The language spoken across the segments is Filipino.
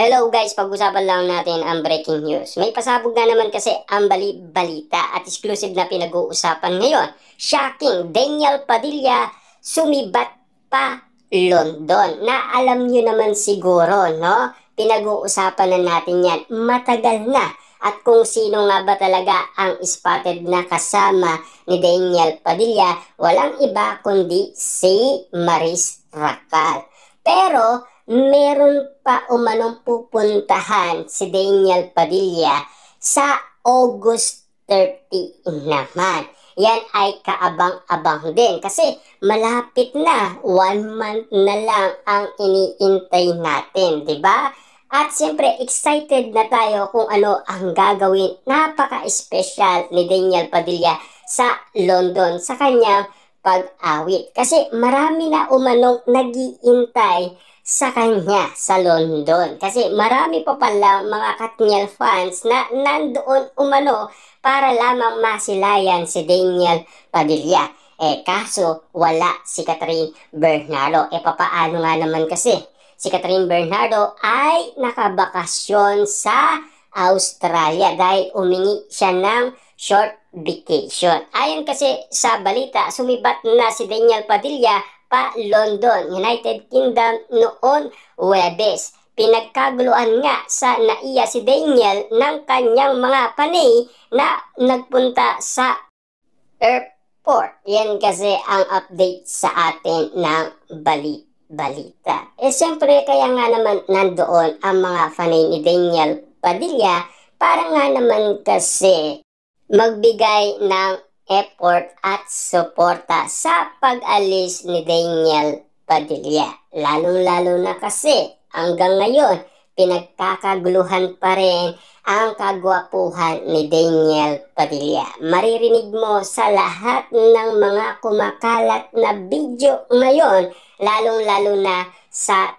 Hello guys, pag-usapan lang natin ang breaking news. May pasabog na naman kasi ang balita at exclusive na pinag-uusapan ngayon. Shocking, Daniel Padilla sumibat pa London. Na alam nyo naman siguro, no? Pinag-uusapan na natin yan matagal na. At kung sino nga ba talaga ang spotted na kasama ni Daniel Padilla, walang iba kundi si Maris Racal. Pero meron pa umanong pupuntahan si Daniel Padilla sa August 30 naman. Yan ay kaabang-abang din kasi malapit na, 1 month na lang ang iniintay natin, di ba? At siyempre excited na tayo kung ano ang gagawin. Napaka-special ni Daniel Padilla sa London sa kanyang pag-awit. Kasi marami na umanong nag-iintay sa kanya sa London. Kasi marami pa pala mga Katniel fans na nandoon umano para lamang masilayan si Daniel Padilla. Kaso wala si Catherine Bernardo. Papaano nga naman kasi? Si Catherine Bernardo ay nakabakasyon sa Australia dahil umingi siya ng short vacation. Ayon kasi sa balita, sumibat na si Daniel Padilla pa London, United Kingdom noon Huwebes. Pinagkaguluhan nga sa NAIA si Daniel ng kanyang mga panay na nagpunta sa airport. Yan kasi ang update sa atin ng balita. Siyempre kaya nga naman nandoon ang mga fanay ni Daniel Padilla para nga naman kasi magbigay ng effort at suporta sa pag-alis ni Daniel Padilla. Lalong-lalo na kasi hanggang ngayon pinagkakaguluhan pa rin ang kagwapuhan ni Daniel Padilla. Maririnig mo sa lahat ng mga kumakalat na video ngayon, lalong-lalo na sa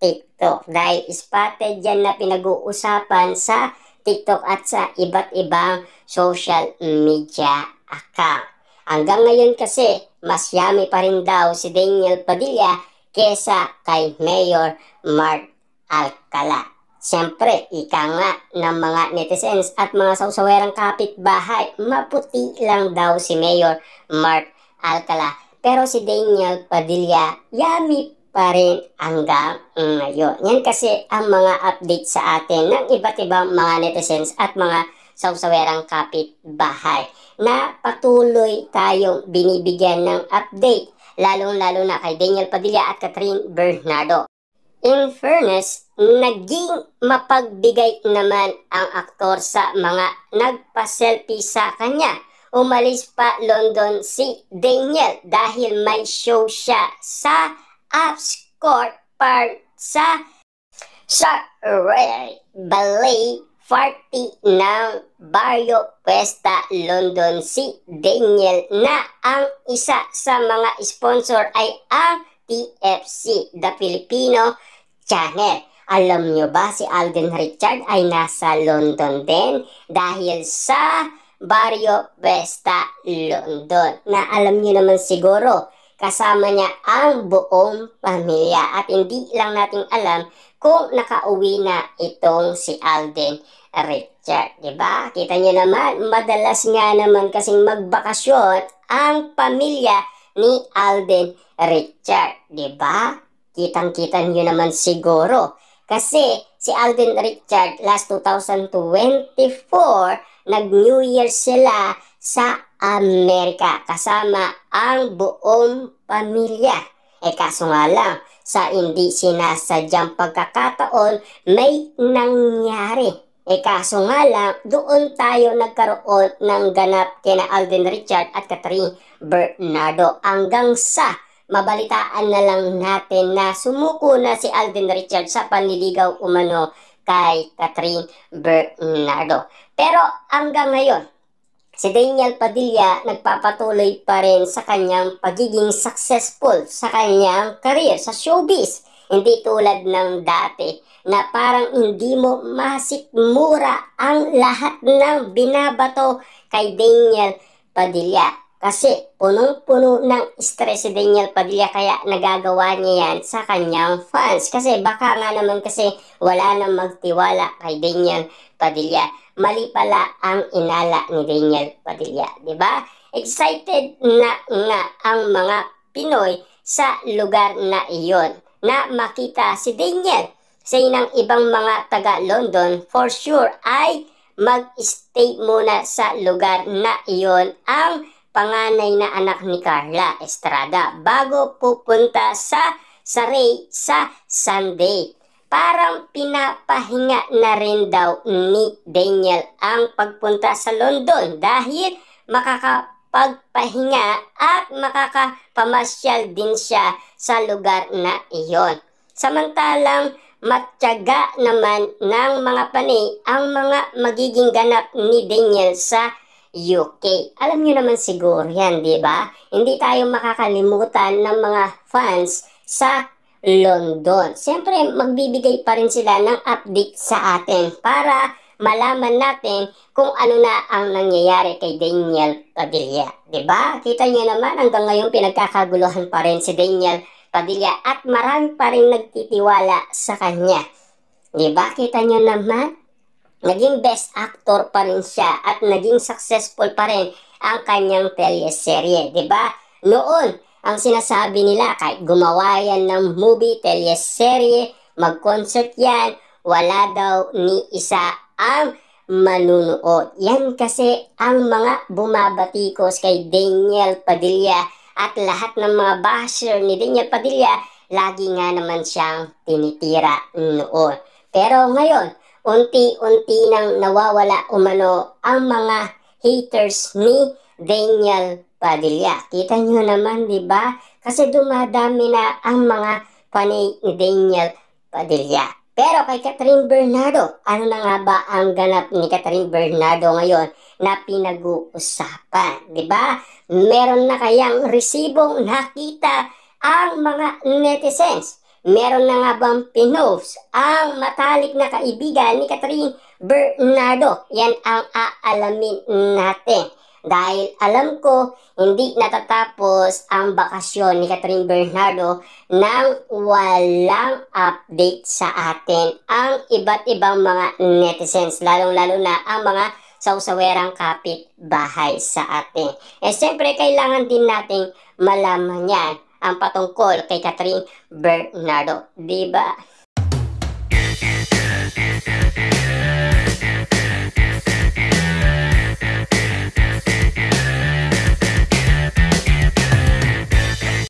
TikTok. Dahil spotted yan na pinag-uusapan sa TikTok at sa iba't ibang social media account. Hanggang ngayon kasi, mas yummy pa rin daw si Daniel Padilla kesa kay Mayor Mark Alcala. Siyempre, ika nga ng mga netizens at mga sausawerang kapitbahay, maputi lang daw si Mayor Mark Alcala. Pero si Daniel Padilla, yummy pa rin hanggang ngayon. Yan kasi ang mga update sa atin ng iba't ibang mga netizens at mga sausawerang kapitbahay na patuloy tayong binibigyan ng update, lalong-lalo na kay Daniel Padilla at Catherine Bernardo. In fairness, naging mapagbigay naman ang aktor sa mga nagpa-selfie sa kanya. Umalis pa London si Daniel dahil may show siya sa Apps Court Park sa Ballet Party ng Barrio Puesta, London si Daniel na ang isa sa mga sponsor ay ang TFC, The Filipino Channel. Alam nyo ba si Alden Richard ay nasa London din dahil sa Barrio Puesta, London. Na alam nyo naman siguro, kasama niya ang buong pamilya at hindi lang natin alam kung nakauwi na itong si Alden Richard, diba? Kita nyo naman, madalas nga naman kasing magbakasyon ang pamilya ni Alden Richard, diba? Kitang-kita nyo naman siguro. Kasi si Alden Richard last 2024, nag-New Year sila sa Amerika kasama ang buong pamilya. Kaso nga lang, sa hindi sinasadyang pagkakataon, may nangyari. Kaso nga lang, doon tayo nagkaroon ng ganap kina Alden Richard at Catherine Bernardo hanggang sa mabalitaan na lang natin na sumuko na si Alden Richard sa panliligaw umano kay Catherine Bernardo. Pero hanggang ngayon, si Daniel Padilla nagpapatuloy pa rin sa kanyang pagiging successful sa kanyang career sa showbiz. Hindi tulad ng dati na parang hindi mo masikmura ang lahat ng binabato kay Daniel Padilla. Kasi punong-puno ng stress si Daniel Padilla kaya nagagawa niya yan sa kanyang fans. Kasi baka nga naman kasi wala nang magtiwala kay Daniel Padilla. Mali pala ang inala ni Daniel Padilla, di ba? Excited na nga ang mga Pinoy sa lugar na iyon na makita si Daniel. Sa ng ibang mga taga-London, for sure ay mag-stay muna sa lugar na iyon ang panganay na anak ni Carla Estrada bago pupunta sa Saray sa Sunday. Parang pinapahinga na rin daw ni Daniel ang pagpunta sa London dahil makakapagpahinga at makakapamasyal din siya sa lugar na iyon. Samantalang matyaga naman ng mga panay ang mga magiging ganap ni Daniel sa UK. Alam niyo naman siguro yan, di ba? Hindi tayo makakalimutan ng mga fans sa London. Siyempre, magbibigay pa rin sila ng update sa atin para malaman natin kung ano na ang nangyayari kay Daniel Padilla. Di ba? Kita niyo naman hanggang ngayon pinagkakaguluhan pa rin si Daniel Padilla at marami pa rin nagtitiwala sa kanya. Di ba? Kita niyo naman, naging best actor pa rin siya at naging successful pa rin ang kanyang teleserye, di ba? Noon, ang sinasabi nila kahit gumawa yan ng movie, teleserye, mag-concert yan, wala daw ni isa ang manunood. Yan kasi ang mga bumabatikos kay Daniel Padilla at lahat ng mga basher ni Daniel Padilla, lagi nga naman siyang tinitira noon. Pero ngayon, unti-unti nang nawawala umano ang mga haters ni Daniel Padilla. Kita nyo naman, di ba? Kasi dumadami na ang mga panay ni Daniel Padilla. Pero kay Catherine Bernardo, ano na nga ba ang ganap ni Catherine Bernardo ngayon na pinag-uusapan? Di ba? Meron na kayang resibong nakita ang mga netizens? Meron na nga bang pinost ang matalik na kaibigan ni Catherine Bernardo? Yan ang aalamin natin. Dahil alam ko, hindi natatapos ang bakasyon ni Catherine Bernardo nang walang update sa atin ang iba't ibang mga netizens, lalong-lalo na ang mga sausawerang kapitbahay sa atin. Siyempre, kailangan din nating malaman yan ang patungkol kay Catherine Bernardo, di ba?